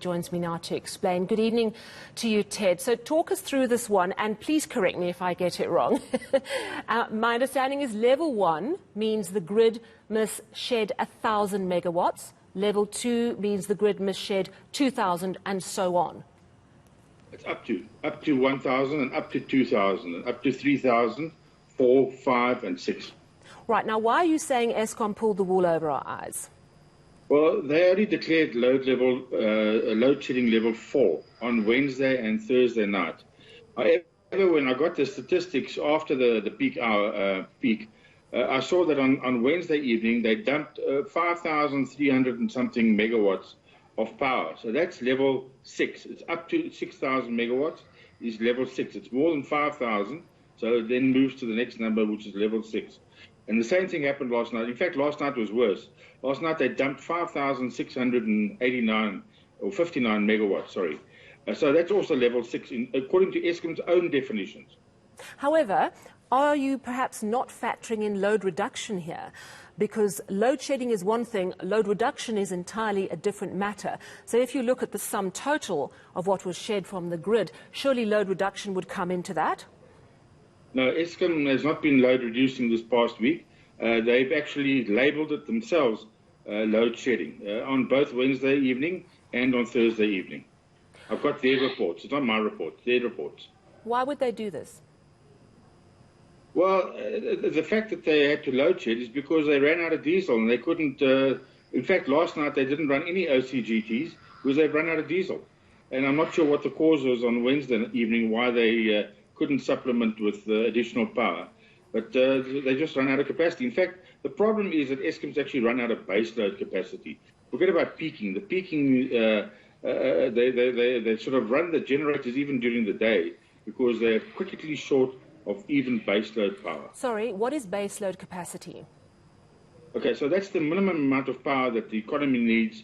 Joins me now to explain. Good evening to you, Ted. So talk us through this one, and please correct me if I get it wrong. My understanding is level 1 means the grid must shed 1,000 megawatts. Level 2 means the grid must shed 2,000 and so on. It's up to 1,000 and up to 2,000 and up to 3,000, 4, 5 and 6. Right, now why are you saying Eskom pulled the wool over our eyes? Well, they only declared load shedding level 4 on Wednesday and Thursday night. However, when I got the statistics after the peak hour I saw that on Wednesday evening they dumped 5,300 and something megawatts of power. So that's level 6. It's up to 6,000 megawatts is level 6. It's more than 5,000, so it then moves to the next number, which is level 6. And the same thing happened last night. In fact, last night was worse. Last night they dumped 5,689 or 59 megawatts, sorry. So that's also level 6, according to Eskom's own definitions. However, are you perhaps not factoring in load reduction here? Because load shedding is one thing, load reduction is entirely a different matter. So if you look at the sum total of what was shed from the grid, surely load reduction would come into that? No, Eskom has not been load reducing this past week. They've actually labelled it themselves load shedding on both Wednesday evening and on Thursday evening. I've got their reports. It's not my report, their reports. Why would they do this? Well, the fact that they had to load shed is because they ran out of diesel and they couldn't. In fact, last night they didn't run any OCGTs because they've run out of diesel. And I'm not sure what the cause was on Wednesday evening, why they couldn't supplement with additional power. But they just run out of capacity. In fact, the problem is that Eskom's actually run out of baseload capacity. Forget about peaking. The peaking, they sort of run the generators even during the day because they're critically short of even baseload power. Sorry, what is baseload capacity? Okay, so that's the minimum amount of power that the economy needs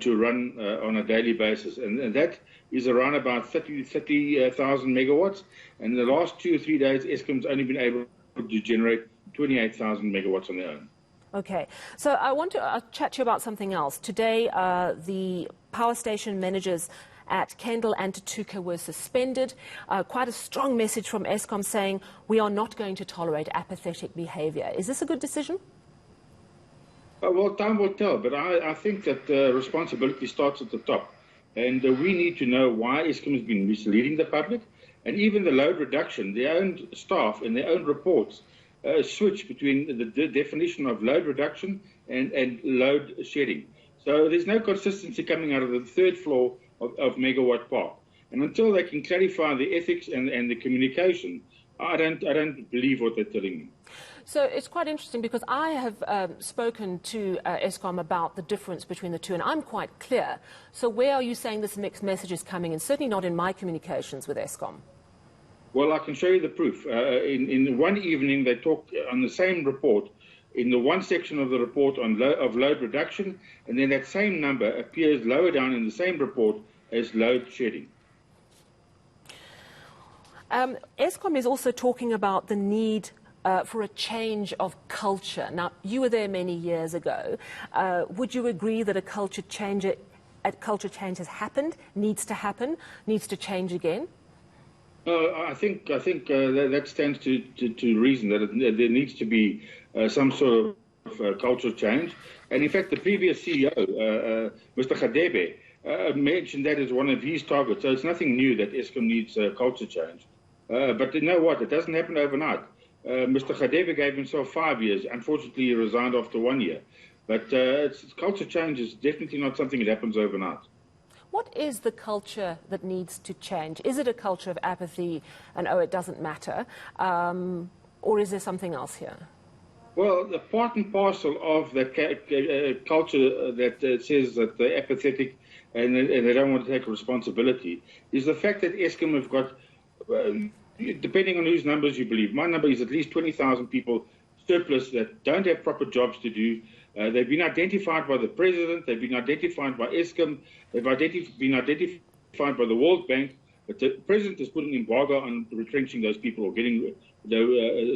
to run on a daily basis, and that is around about 30,000 megawatts. And in the last 2 or 3 days, Eskom's only been able to generate 28,000 megawatts on their own. Okay, so I want to chat to you about something else. Today, the power station managers at Kendal and Tutuka were suspended. Quite a strong message from Eskom saying we are not going to tolerate apathetic behaviour. Is this a good decision? Well, time will tell, but I think that responsibility starts at the top. And we need to know why Eskom has been misleading the public. And even the load reduction, their own staff in their own reports switch between the definition of load reduction and load shedding. So there's no consistency coming out of the third floor of Megawatt Park. And until they can clarify the ethics and the communication, I don't believe what they're telling me. So it's quite interesting because I have spoken to Eskom about the difference between the two, and I'm quite clear. So where are you saying this mixed message is coming in? Certainly not in my communications with Eskom. Well, I can show you the proof. In one evening, they talked on the same report, in the one section of the report of load reduction, and then that same number appears lower down in the same report as load shedding. Eskom is also talking about the need for a change of culture. Now, you were there many years ago. Would you agree that a culture change has happened, needs to happen, needs to change again? I think that stands to reason that there needs to be some sort of cultural change. And in fact, the previous CEO, Mr. Khadebe, mentioned that as one of his targets. So it's nothing new that Eskom needs culture change. But you know what? It doesn't happen overnight. Mr. Khadebe gave himself 5 years. Unfortunately, he resigned after 1 year. But culture change is definitely not something that happens overnight. What is the culture that needs to change? Is it a culture of apathy and, oh, it doesn't matter? Or is there something else here? Well, the part and parcel of the culture that says that they're apathetic and they don't want to take responsibility is the fact that Eskom have got, depending on whose numbers you believe, my number is at least 20,000 people surplus that don't have proper jobs to do. They've been identified by the President, they've been identified by Eskom, they've been identified by the World Bank, but the President has put an embargo on retrenching those people or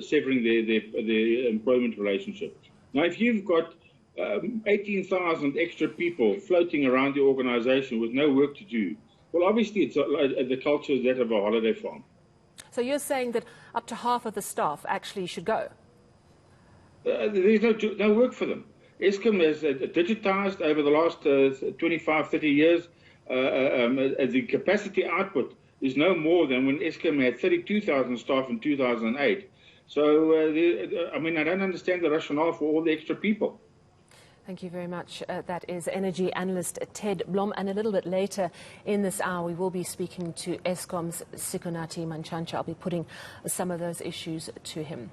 severing their employment relationship. Now, if you've got 18,000 extra people floating around the organization with no work to do. Well, obviously, the culture is that of a holiday farm. So you're saying that up to half of the staff actually should go? There's no work for them. Eskom has digitized over the last 25, 30 years. The capacity output is no more than when Eskom had 32,000 staff in 2008. So, I mean, I don't understand the rationale for all the extra people. Thank you very much. That is energy analyst Ted Blom. And a little bit later in this hour, we will be speaking to Eskom's Sikonathi Mantshantsha. I'll be putting some of those issues to him.